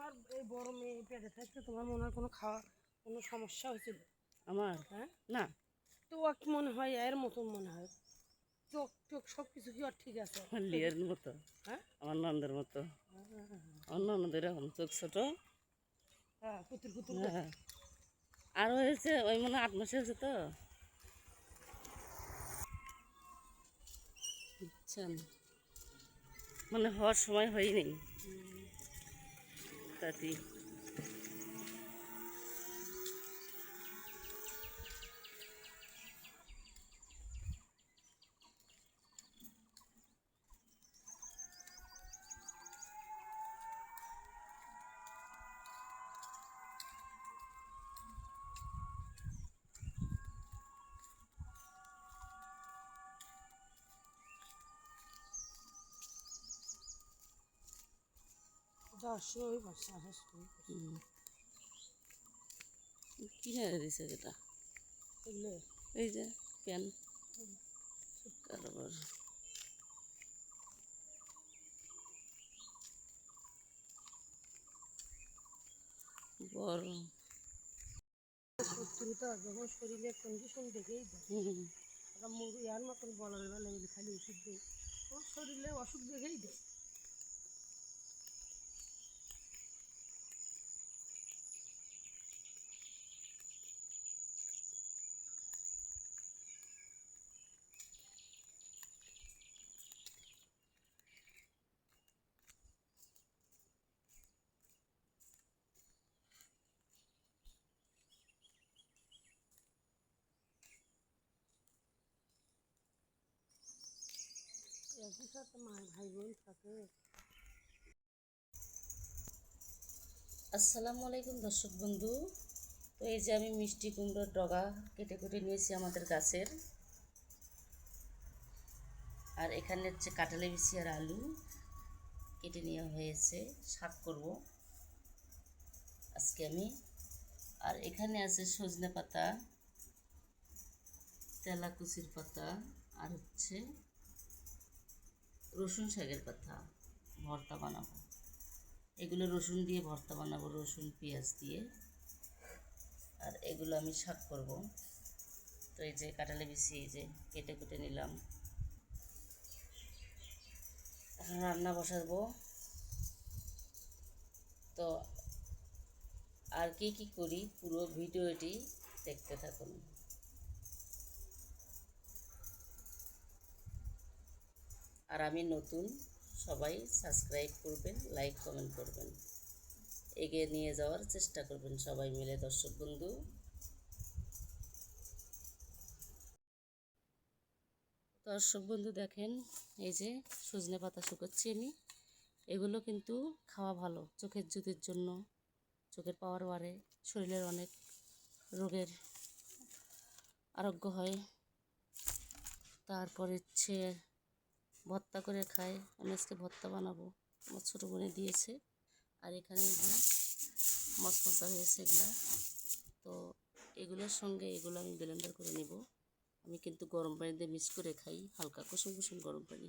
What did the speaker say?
তোমার এই গরমে পেটে থাকতে তোমার মনে হয় কোনো সমস্যা হয়েছিল? আমার হ্যাঁ না, তো কি মনে হয় এর মতন মনে হয়, চোখ চোখ সব কিছু কি আর ঠিক আছে? আমার লিয়ের মতো, হ্যাঁ আমার নন্দের মতো। আমার ননদ এরকম চোখ ছোট। হ্যাঁ কুতুর কুতুর হ্যাঁ, আর হয়েছে ওই মনে 8 মাসে হয়েছে তো, বুঝছেন, মানে হওয়ার সময় হয়নি তাতে। যাওয়ার সময় ওই পাশে আসার সময় কিনে দিছে যেটা, এগুলো এই যে প্যান কারবার। বড় শত্রুতা যখন শরীরের কন্ডিশন দেখেই দেয়, ওরা মুরগি আর মতন বলার বেলা এগুলি খালি ওষুধ দেয়, ওর শরীরে অসুখ দেখেই দেয়। একই সাথে মায়ের ভাই বোন থাকে। আসসালামু আলাইকুম দর্শক বন্ধু। তো এই যে আমি মিষ্টি কুমড়োর ডগা কেটে কেটে নিয়েছি আমাদের গাছের, আর এখানে হচ্ছে কাঁঠালে বিচি আর আলু কেটে নেওয়া হয়েছে, শাক করব আজকে আমি। আর এখানে আছে সজনে পাতা, তেলাকুচির পাতা, আর হচ্ছে রসুন শাকের পাতা ভর্তা বানাবো। এগুলো রসুন দিয়ে ভর্তা বানাবো, রসুন পেঁয়াজ দিয়ে। আর এগুলো আমি শাক করব। তো এই যে কাঁঠালে বিচি এই যে কেটে কেটে নিলাম, এখন রান্না বসাবো। তো আর কি কি করি পুরো ভিডিওটি দেখতে থাকুন। আর আমি নতুন, সবাই সাবস্ক্রাইব করবেন, লাইক কমেন্ট করবেন, এগিয়ে নিয়ে যাওয়ার চেষ্টা করবেন সবাই মিলে দর্শক বন্ধু। দর্শক বন্ধু দেখেন, এই যে সজনে পাতা শুকাচ্ছি আমি। এগুলো কিন্তু খাওয়া ভালো, চোখের জ্যোতির জন্য, চোখের পাওয়ার বাড়ে, শরীরের অনেক রোগের আরোগ্য হয়। তারপর হচ্ছে ভর্তা করে খায়, আমি আজকে ভর্তা বানাবো, আমার ছোটো বোনে দিয়েছে। আর এখানে এই যে মশমশা হয়েছে এগুলা, তো এগুলোর সঙ্গে এগুলো আমি ব্লেন্ডার করে নেব। আমি কিন্তু গরম পানি দিয়ে মিক্স করে খাই, হালকা কুসুম কুসুম গরম পানি।